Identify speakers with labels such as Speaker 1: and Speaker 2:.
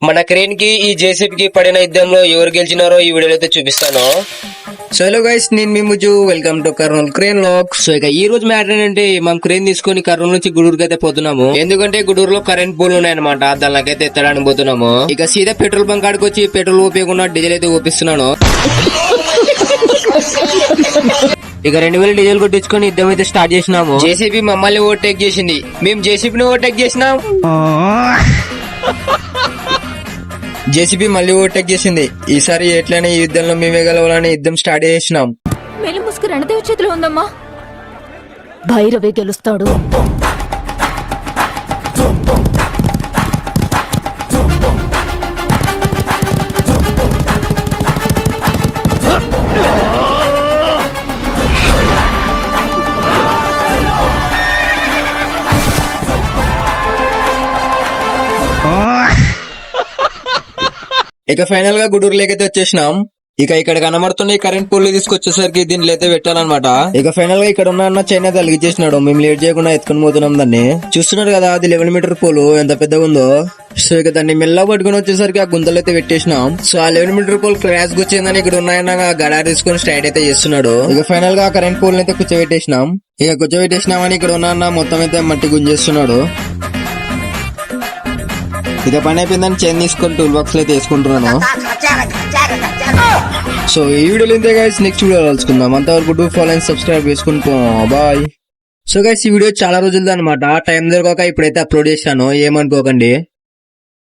Speaker 1: మన క్రేన్ కి ఈ జేసీబీ కి పడిన యుద్ధంలో ఎవరు గెలిచినారో ఈ వీడియోలో అయితే చూపిస్తాను. సో హలో గైస్, నేను మీ Muju, welcome to Kurnool crane lock. So ఇక ఈ రోజు మ్యాటర్ ఏంటంటే మనం క్రేన్ తీసుకొని కర్నూలు నుంచి గుడూరుకి అయితే పోతున్నాము. ఎందుకంటే గుడూరులో కరెంట్ పోల్ ఉన్నాయన్నమాట, దానికైతే ఎత్తడానికి పోతున్నాము. ఇక సీదా పెట్రోల్ బంక్ కాడికి వచ్చి పెట్రోల్ ఊపకుండా డీజిల్ అయితే ఊపిస్తున్నాను. ఇక 2000 డీజిల్ కొట్టించుకొని యుద్ధం అయితే స్టార్ట్ చేసినాము. జేసీబీ మమ్మల్ని ఓవర్టేక్ చేసింది, మేము జేసీబీని ఓవర్టేక్ చేసినాం. జేసీబీ మళ్ళీ ఓవర్టేక్ చేసింది. ఈసారి ఎట్లనే ఈ యుద్ధంలో మేమే గెలవాలని యుద్ధం స్టార్ట్ చేసినాం.
Speaker 2: మెల్లి ముసుగు రణదేవి చేతిలో ఉందమ్మా, భైరవే గెలుస్తాడు.
Speaker 1: ఇక ఫైనల్ గా గుడూరు లేకైతే వచ్చేసినాం. ఇక ఇక్కడ కనబడుతున్న ఈ కరెంట్ పోల్ తీసుకొచ్చేసరికి దీంట్లో అయితే పెట్టాలన్నమాట. ఇక ఫైనల్ గా ఇక్కడ ఉన్న చైనా తలిగించేసినాడు. మేము లేట్ చేయకుండా ఎత్తుకుని పోతున్నాం దాన్ని. చూస్తున్నారు కదా, అది 11 మీటర్ పోలు ఎంత పెద్దగా ఉందో. సో ఇక దాన్ని మెల్లగా పట్టుకుని వచ్చేసరికి ఆ గుంతలు అయితే పెట్టేసినాం. సో ఆ 11 మీటర్ పోల్ క్రాష్ వచ్చిందని ఇక్కడ ఉన్నాయన్న గడార్ తీసుకుని స్ట్రైట్ అయితే చేస్తున్నాడు. ఇక ఫైనల్ గా కరెంట్ పోల్ అయితే కూర్చోబెట్టేసినాం. ఇక కూర్చోబెట్టేసినామని ఇక్కడ ఉన్న మొత్తం అయితే మట్టి గుంజేస్తున్నాడు. ఇక పని అయిపోయిందని చైన్ తీసుకొని టూల్ బాక్స్ లో అయితే వేసుకుంటున్నాను. సో ఈ వీడియోలో ఇంతే గైస్, నెక్స్ట్ వీడియో కలుసుకుందాం. అంతవరకు డూ ఫాలో అండ్ సబ్స్క్రైబ్ చేసుకుంటూ బాయ్. సో గైస్, ఈ వీడియో చాలా రోజులది అనమాట, టైం దొరకక ఇప్పుడైతే అప్లోడ్ చేశాను, ఏమనుకోకండి.